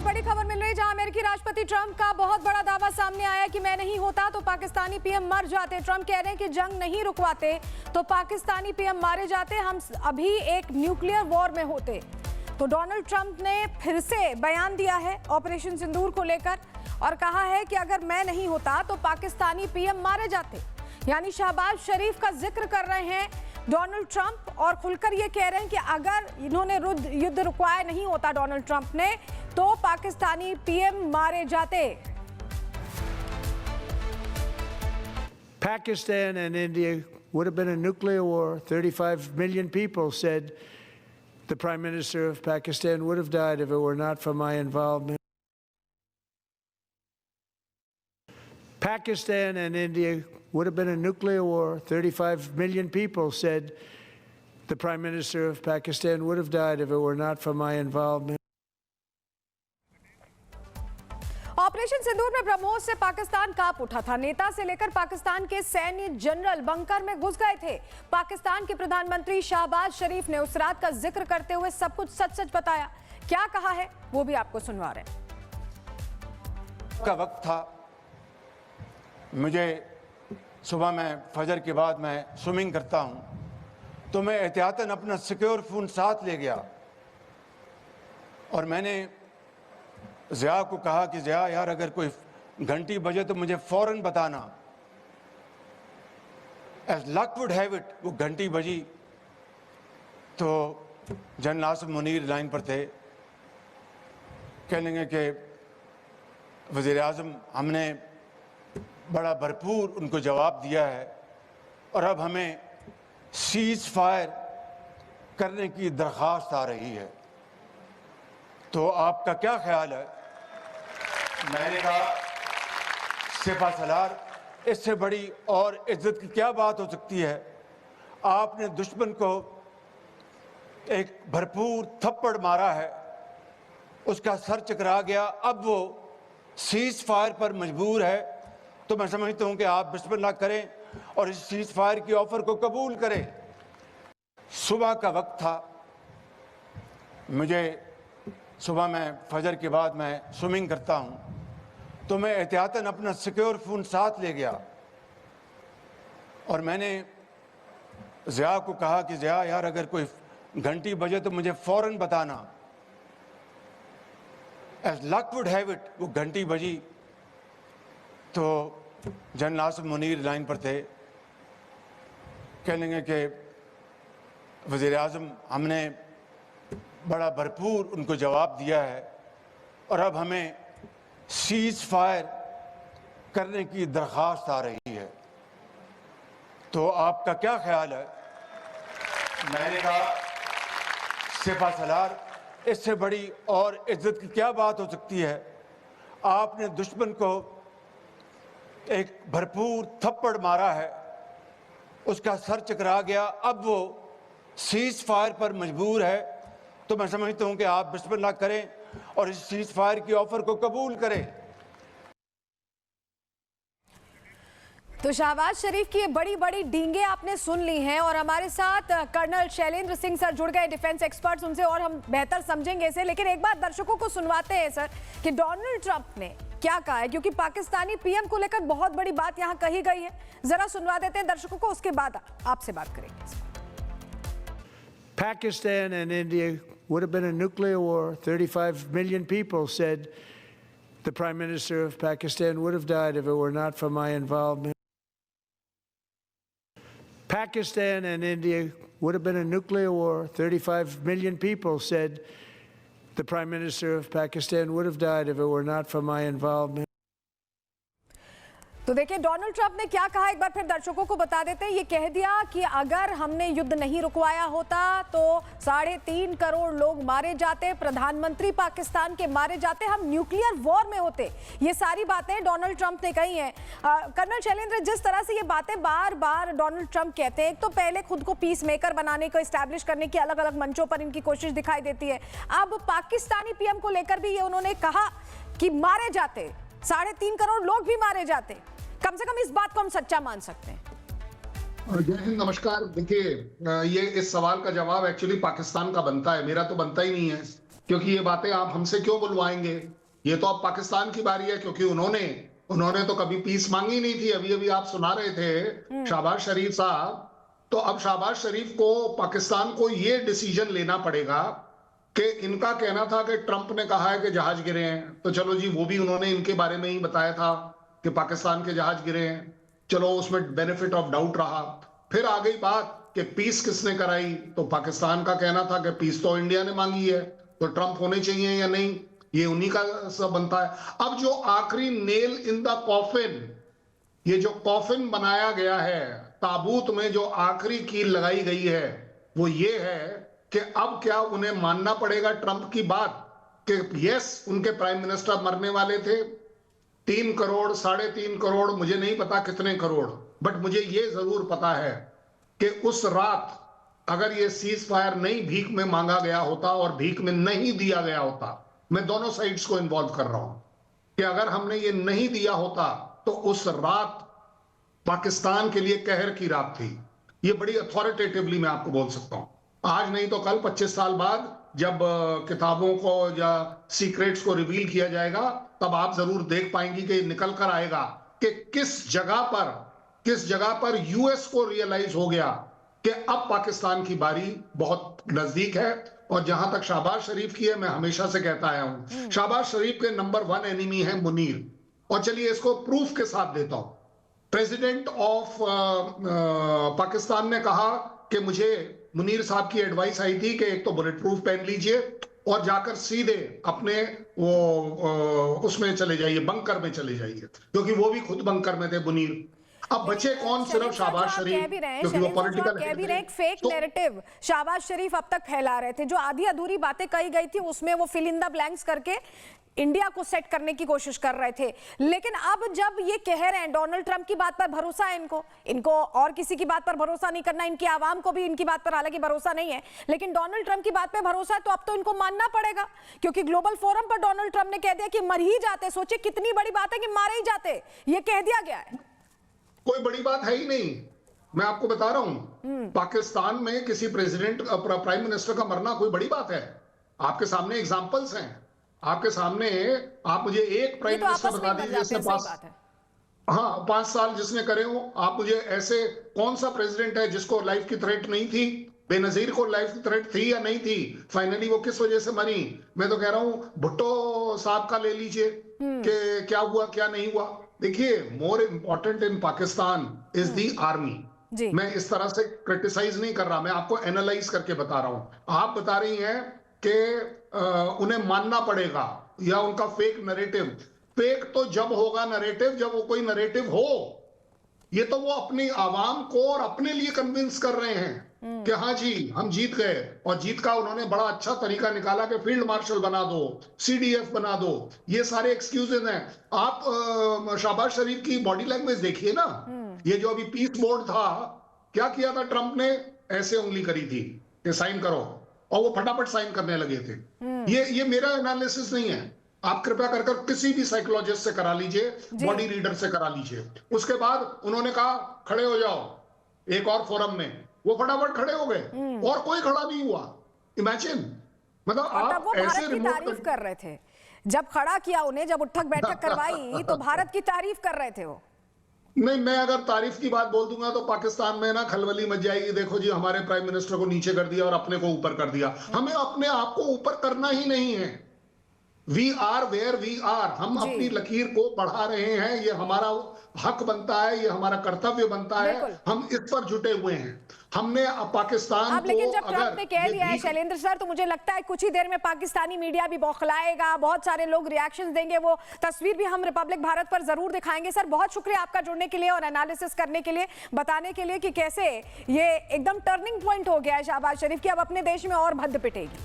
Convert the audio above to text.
बड़ी खबर मिल रही है जहां अमेरिकी राष्ट्रपति ट्रंप का बहुत बड़ा दावा सामने आया कि मैं नहीं होता तो पाकिस्तानी पीएम मर जाते। ट्रंप कह रहे हैं कि जंग नहीं रुकवाते तो पाकिस्तानी पीएम मारे जाते, हम अभी एक न्यूक्लियर वॉर में होते। तो डोनाल्ड ट्रंप ने फिर से बयान दिया है ऑपरेशन सिंदूर को लेकर और कहा है कि अगर मैं नहीं होता तो पाकिस्तानी पीएम मारे जाते। यानी शहबाज शरीफ का जिक्र कर रहे हैं डोनाल्ड ट्रंप और खुलकर ये कह रहे हैं कि अगर इन्होंने युद्ध रुकवाया नहीं होता डोनाल्ड ट्रंप ने तो पाकिस्तानी पीएम मारे जाते। Pakistan and India would have been a nuclear war. 35 million people said the Prime Minister of Pakistan would have died if it were not for my involvement. Pakistan and India would have been a nuclear war. 35 million people said the Prime Minister of Pakistan would have died if it were not for my involvement. Operation Sindoor में ब्रह्मोस से पाकिस्तान कांप उठा था। नेता से लेकर पाकिस्तान के सैन्य जनरल बंकर में घुस गए थे। पाकिस्तान के प्रधानमंत्री शहबाज शरीफ ने उस रात का जिक्र करते हुए सब कुछ सच सच बताया। क्या कहा है वो भी आपको सुनवा रहे हैं। का वक्त था, मुझे सुबह में फजर के बाद मैं स्विमिंग करता हूं, तो मैं एहतियातन अपना सिक्योर फोन साथ ले गया और मैंने ज़िया को कहा कि ज़िया यार अगर कोई घंटी बजे तो मुझे फ़ौरन बताना। As luck would have it वो घंटी बजी तो जनरल आसिफ मुनीर लाइन पर थे। कह लेंगे कि वज़ीर आज़म हमने बड़ा भरपूर उनको जवाब दिया है और अब हमें सीज़ फायर करने की दरख्वास्त आ रही है, तो आपका क्या ख्याल है? मैंने कहा सिपा सलार, इससे बड़ी और इज्जत की क्या बात हो सकती है? आपने दुश्मन को एक भरपूर थप्पड़ मारा है, उसका सर चकरा गया, अब वो सीज फायर पर मजबूर है, तो मैं समझता हूं कि आप बिस्मिल्लाह करें और इस सीज फायर की ऑफर को कबूल करें। सुबह का वक्त था, मुझे सुबह में फजर के बाद मैं स्विमिंग करता हूं, तो मैं एहतियातन अपना सिक्योर फोन साथ ले गया और मैंने ज़िया को कहा कि ज़िया यार अगर कोई घंटी बजे तो मुझे फ़ौरन बताना। As luck would have it वो घंटी बजी तो जनरल आसिफ मुनीर लाइन पर थे। कह लेंगे कि वज़ीर आज़म हमने बड़ा भरपूर उनको जवाब दिया है और अब हमें सीज फायर करने की दरख्वास्त आ रही है, तो आपका क्या ख्याल है? मैंने कहा सिपा सलार, इससे बड़ी और इज्जत की क्या बात हो सकती है? आपने दुश्मन को एक भरपूर थप्पड़ मारा है, उसका सर चकरा गया, अब वो सीज फायर पर मजबूर है, तो मैं समझता हूं कि आप बिस्मिल्लाह करें और इस सीज फायर की ऑफर को कबूल करें। तो शहबाज शरीफ की ये बड़ी बड़ी डींगे आपने सुन ली हैं और हमारे साथ कर्नल शैलेंद्र सिंह सर जुड़ गए, डिफेंस एक्सपर्ट्स, उनसे और हम बेहतर समझेंगे इसे। लेकिन एक बात दर्शकों को सुनवाते हैं सर कि डोनाल्ड ट्रंप ने क्या कहा है, क्योंकि पाकिस्तानी पीएम को लेकर बहुत बड़ी बात यहां कही गई है। जरा सुनवा देते हैं दर्शकों को, उसके बाद आपसे बात करेंगे। Pakistan and India would have been a nuclear war. 35 million people said the Prime Minister of Pakistan would have died if it were not for my involvement. Pakistan and India would have been a nuclear war. 35 million people said the Prime Minister of Pakistan would have died if it were not for my involvement. तो देखिए Donald Trump ने क्या कहा, एक बार फिर दर्शकों को बता देते हैं। ये कह दिया कि अगर हमने युद्ध नहीं रुकवाया होता तो 3.5 करोड़ लोग मारे जाते, प्रधानमंत्री पाकिस्तान के मारे जाते, हम न्यूक्लियर वॉर में होते। ये सारी बातें डोनाल्ड ट्रंप ने कही हैं। कर्नल शैलेंद्र, जिस तरह से ये बातें बार बार डोनाल्ड ट्रंप कहते हैं, एक तो पहले खुद को पीस मेकर बनाने को, एस्टैब्लिश करने की अलग अलग मंचों पर इनकी कोशिश दिखाई देती है। अब पाकिस्तानी पीएम को लेकर भी ये उन्होंने कहा कि मारे जाते, 3.5 करोड़ लोग भी मारे जाते। कम से कम इस बात को हम सच्चा मान सकते हैं। जय हिंद, नमस्कार। देखिए, ये इस सवाल का जवाब एक्चुअली पाकिस्तान का बनता है, मेरा तो बनता ही नहीं है। क्योंकि ये बातें आप हमसे क्यों बुलवाएंगे, ये तो अब पाकिस्तान की बारी है, क्योंकि उन्होंने तो कभी पीस मांगी नहीं थी। अभी अभी आप सुना रहे थे शहबाज शरीफ साहब, तो अब शहबाज शरीफ को पाकिस्तान को ये डिसीजन लेना पड़ेगा कि इनका कहना था कि ट्रंप ने कहा है कि जहाज गिरे हैं, तो चलो जी वो भी उन्होंने इनके बारे में ही बताया था कि पाकिस्तान के जहाज गिरे हैं, चलो उसमें बेनिफिट ऑफ डाउट रहा। फिर आ गई बात कि पीस किसने कराई, तो पाकिस्तान का कहना था कि पीस तो इंडिया ने मांगी है, तो ट्रंप होने चाहिए या नहीं, ये उन्हीं का सब बनता है। अब जो आखिरी नेल इन द कॉफिन, ये जो कॉफिन बनाया गया है, ताबूत में जो आखिरी कील लगाई गई है, वो ये है कि अब क्या उन्हें मानना पड़ेगा ट्रंप की बात कि यस उनके प्राइम मिनिस्टर मरने वाले थे, 3 करोड़ 3.5 करोड़, मुझे नहीं पता कितने करोड़, बट मुझे ये जरूर पता है कि उस रात अगर ये सीज फायर नहीं भीख में मांगा गया होता और भीख में नहीं दिया गया होता, मैं दोनों साइड्स को इन्वॉल्व कर रहा हूं, कि अगर हमने ये नहीं दिया होता तो उस रात पाकिस्तान के लिए कहर की रात थी। ये बड़ी अथॉरिटेटिवली मैं आपको बोल सकता हूं, आज नहीं तो कल 25 साल बाद जब किताबों को या सीक्रेट्स को रिवील किया जाएगा, तब आप जरूर देख पाएंगे कि निकल कर आएगा कि किस जगह पर यूएस को रियलाइज हो गया कि अब पाकिस्तान की बारी बहुत नजदीक है। और जहां तक शहबाज शरीफ की है, मैं हमेशा से कहता आया हूं, शहबाज शरीफ के नंबर 1 एनिमी है मुनीर। और चलिए इसको प्रूफ के साथ देता हूं, प्रेसिडेंट ऑफ पाकिस्तान ने कहा कि मुझे मुनीर साहब की एडवाइस आई थी कि एक तो बुलेट प्रूफ पहन लीजिए और जाकर सीधे अपने वो उसमें चले जाइए, बंकर में चले जाइए, क्योंकि वो भी खुद बंकर में थे मुनीर। अब बचे कौन? सिर्फ शहबाज शरीफ, क्योंकि वो पॉलिटिकल कह भी रहे एक फेक नैरेटिव शहबाज शरीफ अब तक फैला रहे थे, जो आधी अधूरी बातें कही गई थी उसमें वो फिल इन द ब्लैंक्स करके इंडिया को सेट करने की कोशिश कर रहे थे। लेकिन अब जब ये कह रहे हैं डोनाल्ड ट्रंप की बात पर भरोसा है इनको और किसी की बात पर भरोसा नहीं करना, इनकी आवाम को भी इनकी बात पर हालांकि भरोसा नहीं है, लेकिन डोनाल्ड ट्रंप की बात पे भरोसा है, तो अब तो इनको मानना पड़ेगा, क्योंकि ग्लोबल फोरम पर डोनाल्ड ट्रंप ने कह दिया कि मर ही जाते। सोचिए कितनी बड़ी बात है कि मारे ही जाते, ये कह दिया गया है। कोई बड़ी बात है ही नहीं, मैं आपको बता रहा हूं, पाकिस्तान में किसी प्रेसिडेंट प्राइम मिनिस्टर का मरना कोई बड़ी बात है? आपके सामने एग्जांपल्स हैं, आपके सामने, आप मुझे एक प्राइम मिनिस्टर बता दीजिए जिसने 5 साल जिसने करे हो। आप मुझे ऐसे कौन सा प्रेसिडेंट है जिसको लाइफ की थ्रेट नहीं थी? बेनजीर को लाइफ की थ्रेट थी या नहीं थी? फाइनली वो किस वजह से मरी? मैं तो कह रहा हूं भुट्टो साहब का ले लीजिए कि क्या हुआ क्या नहीं हुआ। देखिए, more important in Pakistan is the army. मैं इस तरह से क्रिटिसाइज नहीं कर रहा, मैं आपको एनालाइज करके बता रहा हूं। आप बता रही हैं कि उन्हें मानना पड़ेगा या उनका फेक नरेटिव। फेक तो जब होगा नरेटिव जब वो कोई नरेटिव हो। ये तो वो अपनी आवाम को और अपने लिए कन्विंस कर रहे हैं कि हाँ जी हम जीत गए, और जीत का उन्होंने बड़ा अच्छा तरीका निकाला कि फील्ड मार्शल बना दो, सीडीएफ बना दो, ये सारे एक्सक्यूजेज हैं। आप शहबाज शरीफ की बॉडी लैंग्वेज देखिए ना, ये जो अभी पीस बोर्ड था, क्या किया था ट्रंप ने? ऐसे उंगली करी थी कि साइन करो, और वो फटाफट साइन करने लगे थे। ये मेरा एनालिसिस नहीं है, आप कृपया कर किसी भी साइकोलॉजिस्ट से करा लीजिए, बॉडी रीडर से करा लीजिए। उसके बाद उन्होंने कहा खड़े हो जाओ एक और फोरम में, वो फटाफट खड़े हो गए और कोई खड़ा नहीं हुआ। इमेजिन, मतलब आप ऐसे रिमोट तारीफ कर रहे थे जब खड़ा किया उन्हें, जब उठक बैठक करवाई तो भारत की तारीफ कर रहे थे वो। नहीं, मैं अगर तारीफ की बात बोल दूंगा तो पाकिस्तान में ना खलबली मच जाएगी। देखो जी, हमारे प्राइम मिनिस्टर को नीचे कर दिया और अपने को ऊपर कर दिया। हमें अपने आप को ऊपर करना ही नहीं है। We are where we are, हम अपनी लकीर को बढ़ा रहे हैं, ये हमारा हक बनता है, ये हमारा कर्तव्य बनता है, हम इस पर जुटे हुए हैं। हमने पाकिस्तान को, लेकिन जब ट्रंप ने कह दिया है शैलेंद्र सर, तो मुझे लगता है कुछ ही देर में पाकिस्तानी मीडिया भी बौखलाएगा, बहुत सारे लोग रिएक्शंस देंगे, वो तस्वीर भी हम रिपब्लिक भारत पर जरूर दिखाएंगे। सर बहुत शुक्रिया आपका जुड़ने के लिए और एनालिसिस करने के लिए, बताने के लिए कि कैसे ये एकदम टर्निंग पॉइंट हो गया है शहबाज शरीफ की, अब अपने देश में और भद्द पिटेगी।